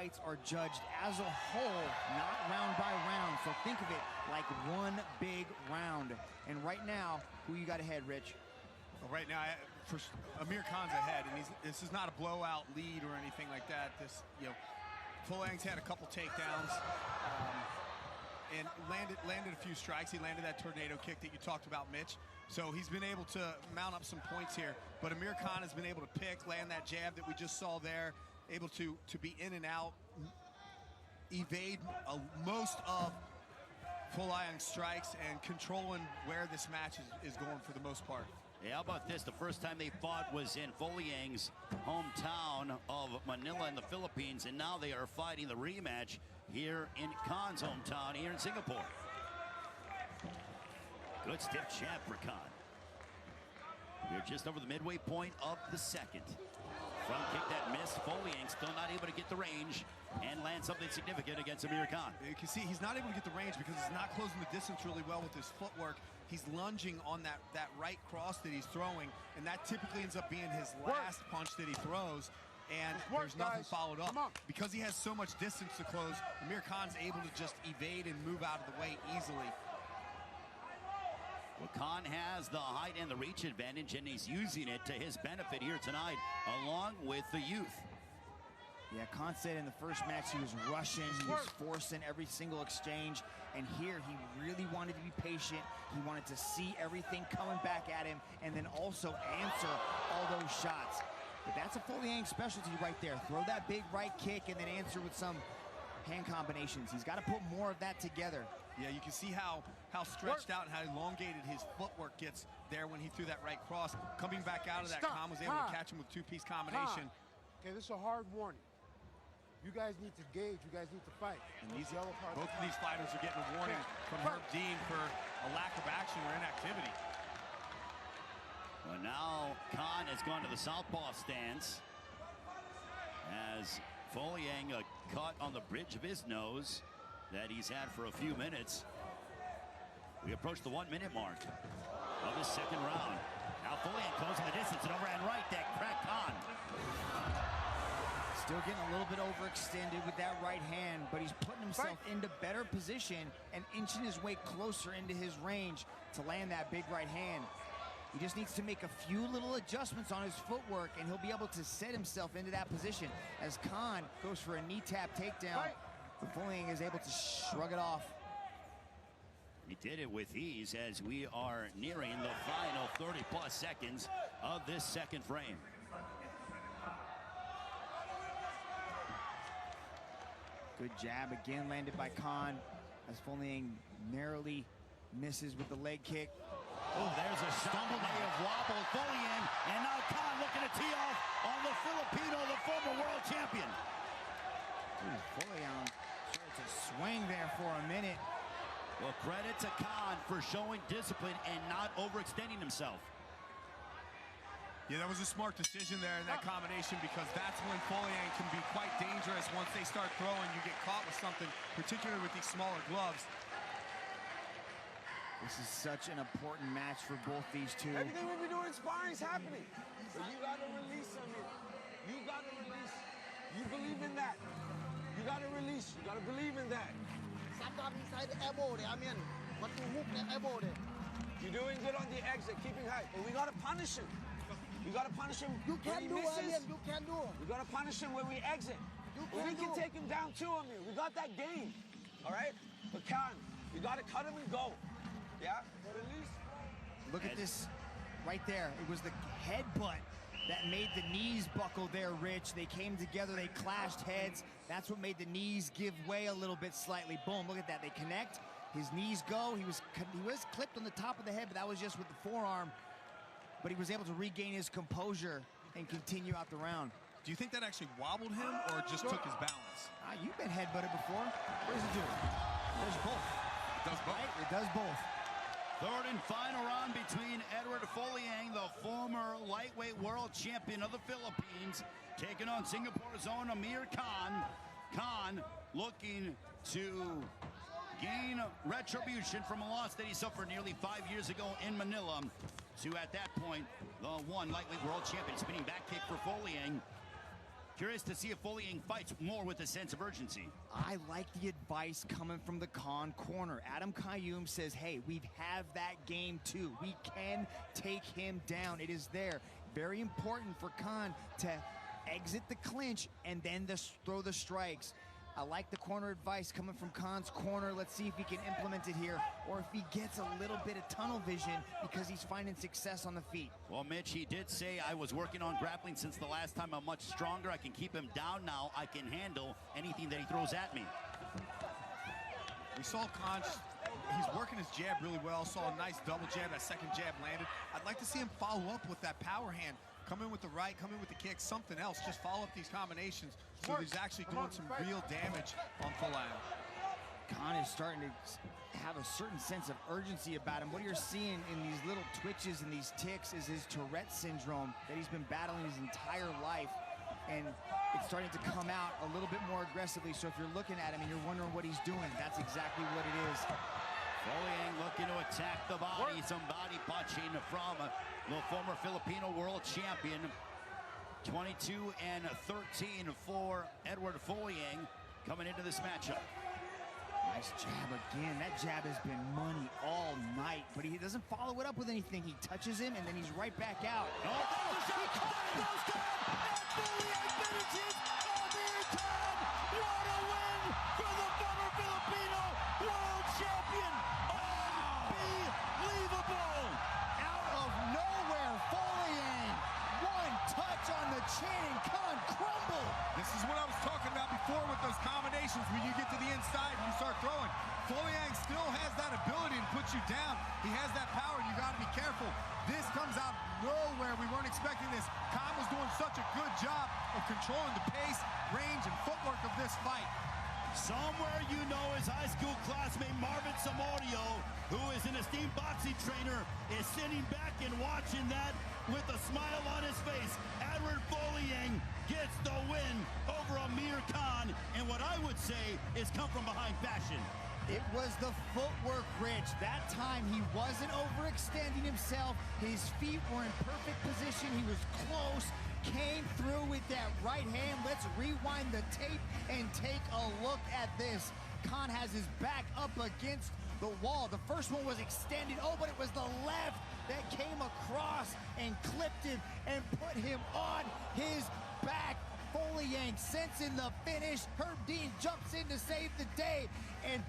fights are judged as a whole, not round by round. So think of it like one big round. And right now, who you got ahead, Rich? Well, right now, Amir Khan's ahead, and this is not a blowout lead or anything like that. This, Folayang's had a couple takedowns and landed a few strikes. He landed that tornado kick that you talked about, Mitch. So he's been able to mount up some points here. But Amir Khan has been able to land that jab that we just saw there, able to be in and out, evade most of Folayang's strikes, and controlling where this match is going for the most part. Yeah, how about this? The first time they fought was in Folayang's hometown of Manila in the Philippines, and now they are fighting the rematch here in Khan's hometown here in Singapore. Good stiff jab for Khan. We're just over the midway point of the second. Front kick that missed. Folayang still not able to get the range and land something significant against Amir Khan. You can see he's not able to get the range because he's not closing the distance really well with his footwork. He's lunging on that right cross that he's throwing, and that typically ends up being his last punch that he throws, and there's nothing followed up. Because he has so much distance to close, Amir Khan's able to just evade and move out of the way easily. Well, Khan has the height and the reach advantage, and he's using it to his benefit here tonight, along with the youth. Yeah, Khan said in the first match he was rushing, he was forcing every single exchange, and here he really wanted to be patient. He wanted to see everything coming back at him and then also answer all those shots. But that's a Folayang specialty right there. Throw that big right kick and then answer with some hand combinations. He's got to put more of that together. Yeah, you can see how stretched out and how elongated his footwork gets there when he threw that right cross. Coming back out of that, Khan was able to catch him with two-piece combination. Okay, this is a hard warning. You guys need to gauge. You guys need to fight. And both of these fighters are getting a warning from Herb Dean for a lack of action or inactivity. Well, now Khan has gone to the southpaw stance as Folayang caught on the bridge of his nose that he's had for a few minutes. We approach the 1 minute mark of the second round. Now Folayang closing the distance and overhand right that cracked Khan. Still getting a little bit overextended with that right hand, but he's putting himself into better position and inching his way closer into his range to land that big right hand. He just needs to make a few little adjustments on his footwork, and he'll be able to set himself into that position. As Khan goes for a knee tap takedown, Folayang is able to shrug it off. He did it with ease as we are nearing the final 30-plus seconds of this second frame. Good jab again landed by Khan as Folayang narrowly misses with the leg kick. Oh, there's a stumble, may have wobbled Folayang, and now Khan looking to tee off on the Filipino, the former world champion. Folayang started to swing there for a minute. Well, credit to Khan for showing discipline and not overextending himself. Yeah, that was a smart decision there in that combination, because that's when Folayang can be quite dangerous. Once they start throwing, you get caught with something, particularly with these smaller gloves. This is such an important match for both these two. Everything we've been doing in sparring is happening. But you got to release them here. You got to release. You believe in that. You got to release. You got to believe in that. Sometimes inside the elbow there, I mean, what to hook the elbow there. You're doing good on the exit, keeping high. But we got to punish him. We got to punish him when he misses. You can do. We got to punish him when we exit. We can take him down too, Amir. We got that game. All right? But Khan, you got to cut him and go. Yeah? Release. Look at this right there. It was the headbutt that made the knees buckle there, Rich. They came together, they clashed heads. That's what made the knees give way a little bit slightly. Boom, look at that. They connect, his knees go. He was clipped on the top of the head, but that was just with the forearm. But he was able to regain his composure and continue out the round. Do you think that actually wobbled him or just took his balance? You've been headbutted before. What does it do? It does both. It does both. Right? It does both. Third and final round between EDUARD Folayang, the former lightweight world champion of the Philippines, taking on Singapore's own Amir Khan. Khan looking to gain retribution from a loss that he suffered nearly 5 years ago in Manila to, at that point, the one lightweight world champion. Spinning back kick for Folayang. Curious to see if Folayang fights more with a sense of urgency. I like the advice coming from the Khan corner. Adam Qayyum says, hey, we have that game too. We can take him down. It is there. Very important for Khan to exit the clinch and then throw the strikes. I like the corner advice coming from Khan's corner. Let's see if he can implement it here, or if he gets a little bit of tunnel vision because he's finding success on the feet. Well, Mitch, he did say, I was working on grappling since the last time. I'm much stronger. I can keep him down now. I can handle anything that he throws at me. We saw Khan, he's working his jab really well. Saw a nice double jab. That second jab landed. I'd like to see him follow up with that power hand. Come in with the right, come in with the kick, something else. Just follow up these combinations so he's actually doing some real damage on Folayang. Khan is starting to have a certain sense of urgency about him. What you're seeing in these little twitches and these ticks is his Tourette syndrome that he's been battling his entire life. And it's starting to come out a little bit more aggressively. So if you're looking at him and you're wondering what he's doing, that's exactly what it is. Folayang looking to attack the body. Some body punching from the former Filipino world champion. 22-13 for EDUARD FOLAYANG coming into this matchup. Nice jab again. That jab has been money all night, but he doesn't follow it up with anything. He touches him, and then he's right back out. Oh, there's a shot! Goes down! And Folayang finishes! AMIR Khan! What a win for the former Filipino world champion! Unbelievable! Out of nowhere, Folayang. One touch on the chin, and Khan crumbled. This is what I was talking about before with those combinations. When you get to the inside and you start throwing, Folayang still has that ability to put you down. He has that power. You got to be careful. This comes out of nowhere. We weren't expecting this. Khan was doing such a good job of controlling the pace, range, and footwork of this fight. Somewhere you know his high school classmate Marvin Samorio, who is an esteemed boxing trainer, is sitting back and watching that with a smile on his face. EDUARD FOLAYANG gets the win over AMIR Khan, and what I would say is come from behind fashion. It was the footwork, Rich. That time he wasn't overextending himself. His feet were in perfect position. He was close, came through with that right hand. Let's rewind the tape and take a look at this. Khan has his back up against the wall. The first one was extended. Oh, but it was the left that came across and clipped him and put him on his back. Folayang sensing the finish. Herb Dean jumps in to save the day. And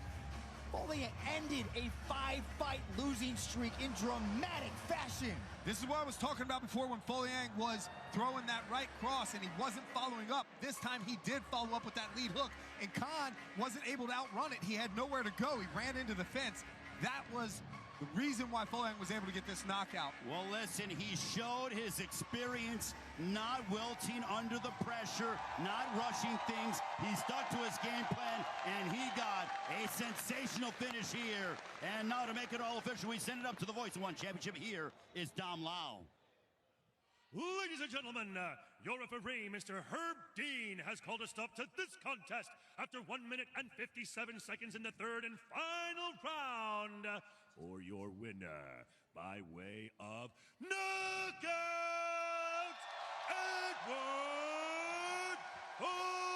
Folayang ended a 5-fight losing streak in dramatic fashion. This is what I was talking about before when Folayang was throwing that right cross and he wasn't following up. This time he did follow up with that lead hook, and Khan wasn't able to outrun it. He had nowhere to go. He ran into the fence. That was the reason why Folayang was able to get this knockout. Well, listen, he showed his experience, not wilting under the pressure, not rushing things. He stuck to his game plan, and he got a sensational finish here. And now to make it all official, we send it up to the Voice of One Championship. Here is Dom Lau. Ladies and gentlemen, your referee, Mr. Herb Dean, has called a stop to this contest after 1 minute and 57 seconds in the third and final round. For your winner, by way of knockout, EDUARD FOLAYANG.